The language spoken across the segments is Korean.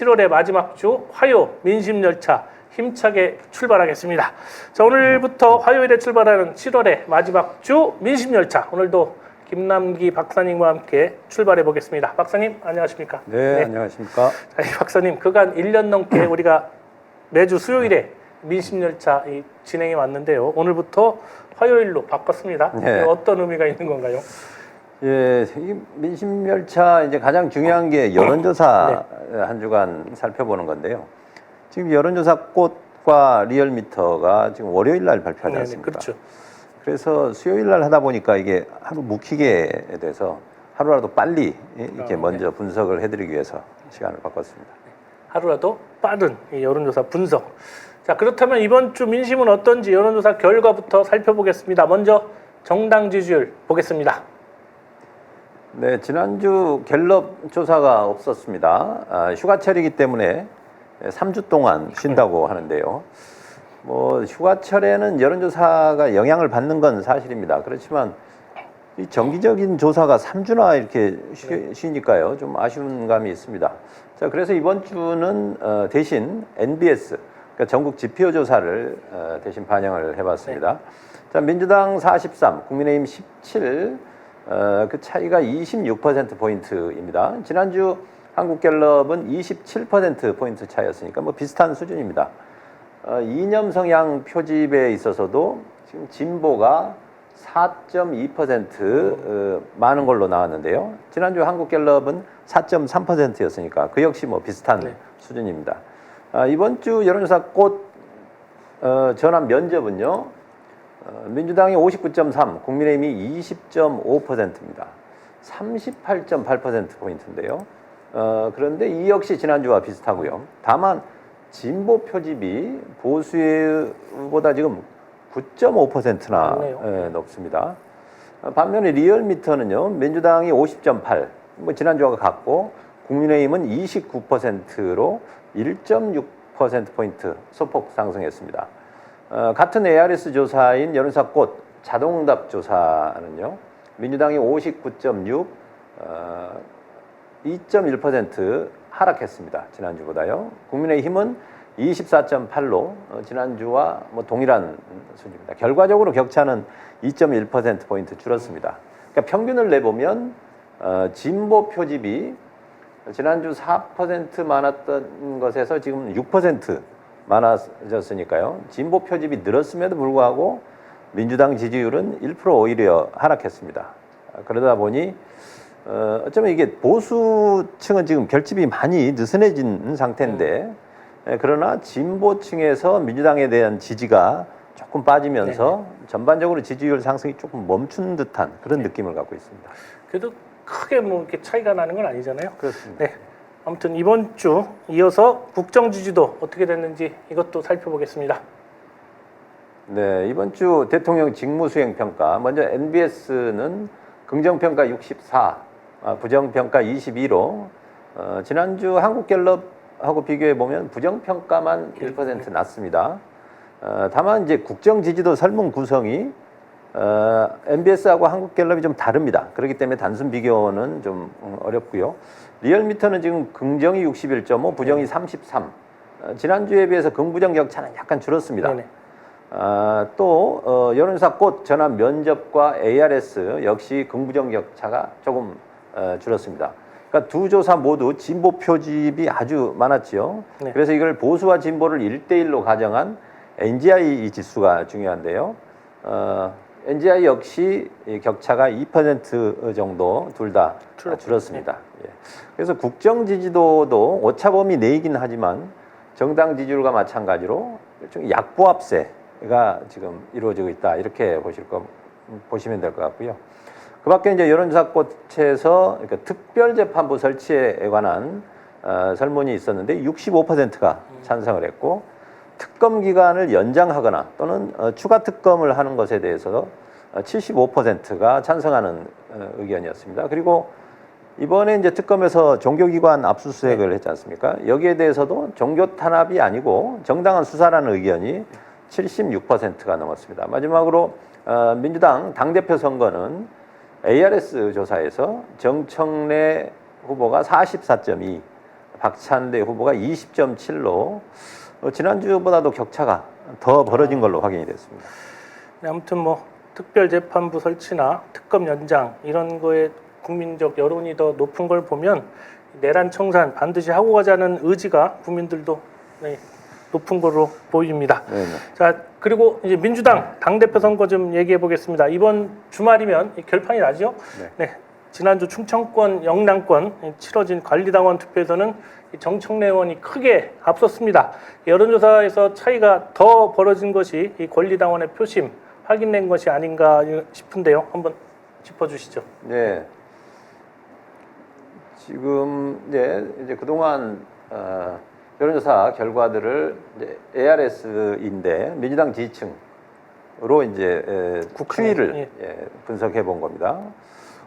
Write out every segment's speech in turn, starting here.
7월의 마지막 주 화요 민심열차 힘차게 출발하겠습니다. 자, 오늘부터 화요일에 출발하는 7월의 마지막 주 민심열차, 오늘도 김남기 박사님과 함께 출발해 보겠습니다. 박사님 안녕하십니까? 네, 안녕하십니까? 자, 이 박사님, 그간 1년 넘게 우리가 매주 수요일에 민심열차 진행해 왔는데요. 오늘부터 화요일로 바꿨습니다. 네. 어떤 의미가 있는 건가요? 예, 이 민심열차 이제 가장 중요한 게 여론조사 한 주간 살펴보는 건데요. 지금 여론조사 꽃과 리얼미터가 지금 월요일 날 발표하지 않습니까? 그렇죠. 그래서 수요일 날 하다 보니까 이게 하루 묵히게 돼서 하루라도 빨리 이렇게 먼저 분석을 해드리기 위해서 시간을 바꿨습니다. 하루라도 빠른 이 여론조사 분석. 자, 그렇다면 이번 주 민심은 어떤지 여론조사 결과부터 살펴보겠습니다. 먼저 정당 지지율 보겠습니다. 네, 지난주 갤럽 조사가 없었습니다. 휴가철이기 때문에 3주 동안 쉰다고 하는데요. 뭐 휴가철에는 여론조사가 영향을 받는 건 사실입니다. 그렇지만 이 정기적인 조사가 3주나 이렇게 쉬니까요, 좀 아쉬운 감이 있습니다. 자, 그래서 이번 주는 대신 NBS, 그러니까 전국 지표 조사를 대신 반영을 해봤습니다. 자, 민주당 43, 국민의힘 17, 그 차이가 26%포인트입니다. 지난주 한국갤럽은 27%포인트 차이였으니까 뭐 비슷한 수준입니다. 이념 성향 표집에 있어서도 지금 진보가 4.2% 많은 걸로 나왔는데요. 지난주 한국갤럽은 4.3%였으니까 그 역시 뭐 비슷한 수준입니다. 이번 주 여론조사 꽃 전환 면접은요, 민주당이 59.3, 국민의힘이 20.5%입니다. 38.8%포인트인데요. 그런데 이 역시 지난주와 비슷하고요. 다만 진보 표집이 보수보다 지금 9.5%나 높습니다. 반면에 리얼미터는요, 민주당이 50.8, 뭐 지난주와 같고, 국민의힘은 29%로 1.6%포인트 소폭 상승했습니다. 같은 ARS 조사인 여론조사 꽃 자동응답 조사는요, 민주당이 59.6, 2.1% 하락했습니다. 지난주보다요. 국민의힘은 24.8로 지난주와 뭐 동일한 수준입니다. 결과적으로 격차는 2.1%포인트 줄었습니다. 그러니까 평균을 내보면 진보 표집이 지난주 4% 많았던 것에서 지금 6% 많아졌으니까요. 진보 표집이 늘었음에도 불구하고 민주당 지지율은 1% 오히려 하락했습니다. 그러다 보니 어쩌면 이게 보수층은 지금 결집이 많이 느슨해진 상태인데, 그러나 진보층에서 민주당에 대한 지지가 조금 빠지면서 전반적으로 지지율 상승이 조금 멈춘 듯한 그런 느낌을 갖고 있습니다. 그래도 크게 뭐 이렇게 차이가 나는 건 아니잖아요. 그렇습니다. 네. 아무튼 이번 주 이어서 국정 지지도 어떻게 됐는지 이것도 살펴보겠습니다. 네, 이번 주 대통령 직무수행 평가, 먼저 NBS는 긍정평가 64, 부정평가 22로 지난주 한국갤럽하고 비교해 보면 부정평가만 1% 낮습니다. 다만 이제 국정 지지도 설문 구성이 NBS하고 한국갤럽이 좀 다릅니다. 그렇기 때문에 단순 비교는 좀 어렵고요. 리얼미터는 지금 긍정이 61.5, 부정이 33. 지난주에 비해서 긍부정 격차는 약간 줄었습니다. 또 여론조사 꽃 전환 면접과 ARS 역시 긍부정 격차가 조금 줄었습니다. 그러니까 두 조사 모두 진보 표집이 아주 많았지요. 그래서 이걸 보수와 진보를 1대1로 가정한 NGI 지수가 중요한데요. NGI 역시 격차가 2% 정도 둘 다 줄었습니다. 그래서 국정 지지도도 오차범위 내이긴 하지만 정당 지지율과 마찬가지로 일종의 약보합세가 지금 이루어지고 있다, 이렇게 보시면 될 것 같고요. 그 밖에 이제 여론조사 꽃에서 특별재판부 설치에 관한 설문이 있었는데 65%가 찬성을 했고, 특검 기간을 연장하거나 또는 추가 특검을 하는 것에 대해서 75%가 찬성하는 의견이었습니다. 그리고 이번에 이제 특검에서 종교기관 압수수색을 했지 않습니까? 여기에 대해서도 종교 탄압이 아니고 정당한 수사라는 의견이 76%가 넘었습니다. 마지막으로 민주당 당대표 선거는 ARS 조사에서 정청래 후보가 44.2, 박찬대 후보가 20.7로 지난주보다도 격차가 더 벌어진 걸로 확인이 됐습니다. 네, 아무튼 뭐 특별재판부 설치나 특검 연장 이런 거에 국민적 여론이 더 높은 걸 보면 내란 청산 반드시 하고 가자는 의지가 국민들도 네, 높은 걸로 보입니다. 네네. 자, 그리고 이제 민주당 당대표 선거 좀 얘기해 보겠습니다. 이번 주말이면 결판이 나죠. 네. 지난주 충청권, 영남권 치러진 관리당원 투표에서는 정청래 의원이 크게 앞섰습니다. 여론조사에서 차이가 더 벌어진 것이 이 권리당원의 표심 확인된 것이 아닌가 싶은데요. 한번 짚어주시죠. 네. 지금 이제 그동안 여론조사 결과들을 이제 ARS인데 민주당 지지층으로 이제 추이를 분석해 본 겁니다.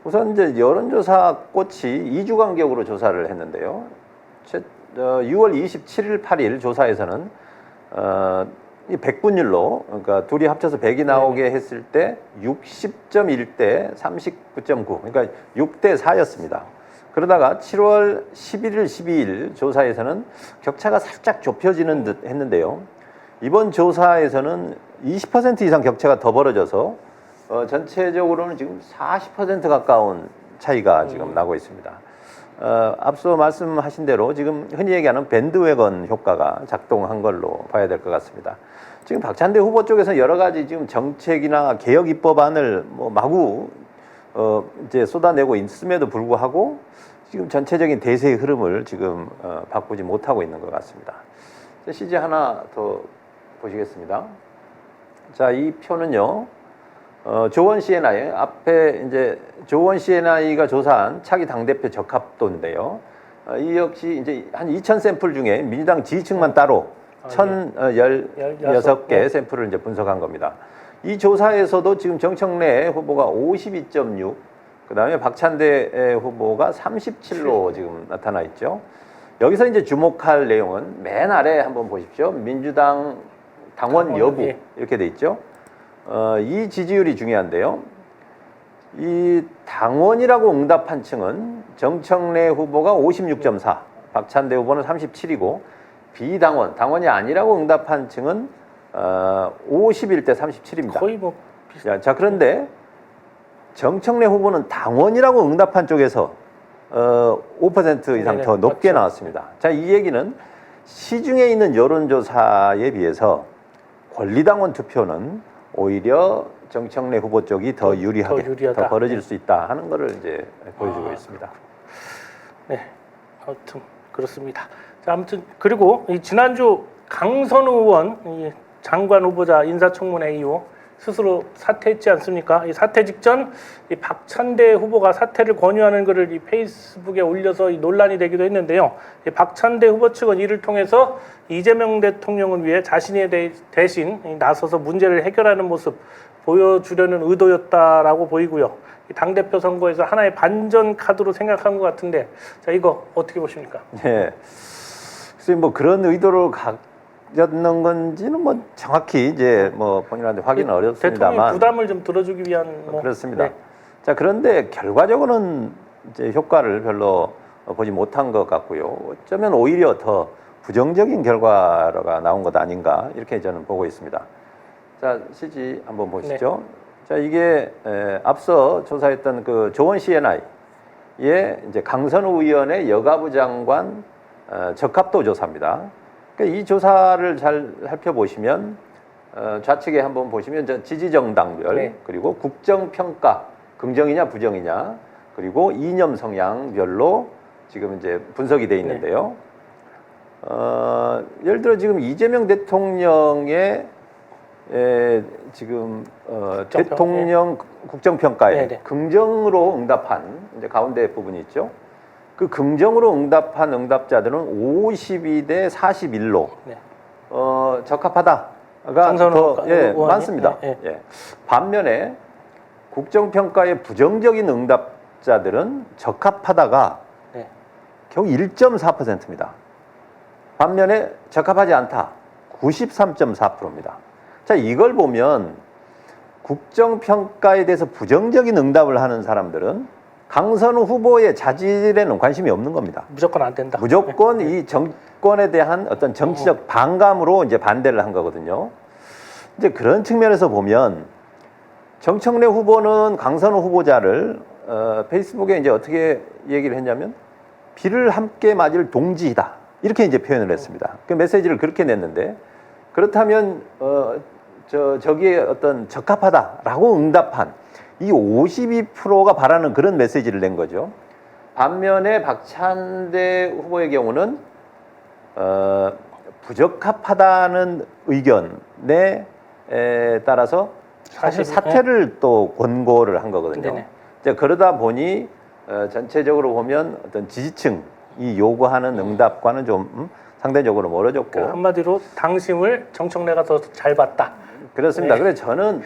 우선 이제 여론조사 꽃이 2주 간격으로 조사를 했는데요. 6월 27일, 8일 조사에서는 이 100분율로 그러니까 둘이 합쳐서 100이 나오게 했을 때 60.1대 39.9, 그러니까 6대 4였습니다. 그러다가 7월 11일, 12일 조사에서는 격차가 살짝 좁혀지는 듯 했는데요. 이번 조사에서는 20% 이상 격차가 더 벌어져서 전체적으로는 지금 40% 가까운 차이가 지금 나고 있습니다. 앞서 말씀하신 대로 지금 흔히 얘기하는 밴드웨건 효과가 작동한 걸로 봐야 될 것 같습니다. 지금 박찬대 후보 쪽에서 여러 가지 지금 정책이나 개혁 입법안을 뭐 마구 이제 쏟아내고 있음에도 불구하고 지금 전체적인 대세의 흐름을 지금 바꾸지 못하고 있는 것 같습니다. CG 하나 더 보시겠습니다. 자, 이 표는요. 조원 CNI 앞에 이제 조원 CNI가 조사한 차기 당대표 적합도인데요. 이 역시 이제 한 2,000 샘플 중에 민주당 지지층만 따로 1,016개 샘플을 이제 분석한 겁니다. 이 조사에서도 지금 정청래 후보가 52.6, 그다음에 박찬대 후보가 37로 지금 나타나 있죠. 여기서 이제 주목할 내용은 맨 아래 한번 보십시오. 민주당 당원 여부 이렇게 돼 있죠. 이 지지율이 중요한데요. 이 당원이라고 응답한 층은 정청래 후보가 56.4, 박찬대 후보는 37이고 비당원, 당원이 아니라고 응답한 층은 51대 37입니다. 거의 뭐 비슷. 자, 그런데 정청래 후보는 당원이라고 응답한 쪽에서 5% 이상 더 높게 그렇죠. 나왔습니다. 자, 이 얘기는 시중에 있는 여론조사에 비해서 권리당원 투표는 오히려 정청래 후보 쪽이 더 유리하게 더 벌어질 수 있다 하는 것을 이제 보여주고 있습니다. 네, 아무튼 그렇습니다. 자, 아무튼 그리고 이 지난주 강선우 의원 이 장관 후보자 인사청문회 이후 스스로 사퇴했지 않습니까? 이 사퇴 직전 이 박찬대 후보가 사퇴를 권유하는 글을 이 페이스북에 올려서 이 논란이 되기도 했는데요. 이 박찬대 후보 측은 이를 통해서 이재명 대통령을 위해 자신이 대신 나서서 문제를 해결하는 모습 보여주려는 의도였다라고 보이고요. 이 당대표 선거에서 하나의 반전 카드로 생각한 것 같은데, 자, 이거 어떻게 보십니까? 네, 글쎄 뭐 그런 의도를 였는 건지는 뭐 정확히 이제 뭐 본인한테 확인은 어렵습니다만 대통령 부담을 좀 들어주기 위한 뭐, 그렇습니다. 네. 자, 그런데 결과적으로는 이제 효과를 별로 보지 못한 것 같고요. 어쩌면 오히려 더 부정적인 결과가 나온 것 아닌가 이렇게 저는 보고 있습니다. 자, CG 한번 보시죠. 네. 자, 이게 앞서 조사했던 그 조원 CNI의 이제 강선우 의원의 여가부 장관 적합도 조사입니다. 이 조사를 잘 살펴보시면 좌측에 한번 보시면 지지정당별 그리고 국정평가 긍정이냐 부정이냐 그리고 이념 성향별로 지금 이제 분석이 돼 있는데요. 예를 들어 지금 이재명 대통령의 지금 대통령 국정평가에 긍정으로 응답한 이제 가운데 부분이 있죠. 그 긍정으로 응답한 응답자들은 52대 41로 적합하다가 더 많습니다. 반면에 국정평가의 부정적인 응답자들은 적합하다가 겨우 1.4%입니다. 반면에 적합하지 않다 93.4%입니다. 자, 이걸 보면 국정평가에 대해서 부정적인 응답을 하는 사람들은 강선우 후보의 자질에는 관심이 없는 겁니다. 무조건 안 된다. 무조건 이 정권에 대한 어떤 정치적 반감으로 이제 반대를 한 거거든요. 이제 그런 측면에서 보면 정청래 후보는 강선우 후보자를 페이스북에 이제 어떻게 얘기를 했냐면 비를 함께 맞을 동지이다 이렇게 이제 표현을 했습니다. 그 메시지를 그렇게 냈는데 그렇다면 저기에 어떤 적합하다라고 응답한 이 52%가 바라는 그런 메시지를 낸 거죠. 반면에 박찬대 후보의 경우는 부적합하다는 의견에 따라서 사실 사퇴를 또 권고를 한 거거든요. 네네. 이제 그러다 보니 전체적으로 보면 어떤 지지층이 요구하는 응답과는 좀 상대적으로 멀어졌고 그러니까 한마디로 당심을 정청래가 더 잘 봤다. 그렇습니다. 네. 그래서 저는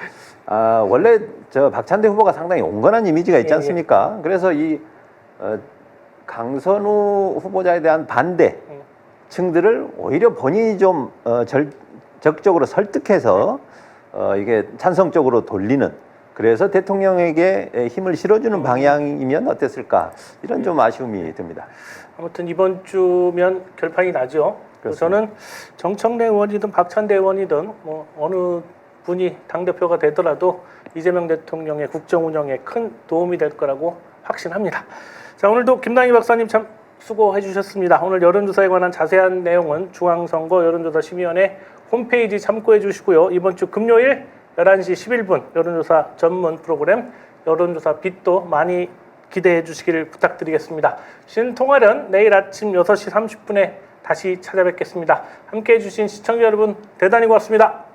원래 저 박찬대 후보가 상당히 온건한 이미지가 있지 예, 예. 않습니까? 그래서 이 강선우 후보자에 대한 반대층들을 오히려 본인이 좀 적극적으로 설득해서 이게 찬성적으로 돌리는 그래서 대통령에게 힘을 실어주는 방향이면 어땠을까 이런 좀 아쉬움이 듭니다. 아무튼 이번 주면 결판이 나죠. 그래서 저는 정청래 의원이든 박찬대 의원이든 뭐 어느 분이 당대표가 되더라도 이재명 대통령의 국정 운영에 큰 도움이 될 거라고 확신합니다. 자, 오늘도 김남기 박사님 참 수고해 주셨습니다. 오늘 여론조사에 관한 자세한 내용은 중앙선거 여론조사심의위원회 홈페이지 참고해 주시고요. 이번 주 금요일 11시 11분 여론조사 전문 프로그램 여론조사 빛도 많이 기대해 주시기를 부탁드리겠습니다. 신통화련 내일 아침 6시 30분에 다시 찾아뵙겠습니다. 함께해 주신 시청자 여러분 대단히 고맙습니다.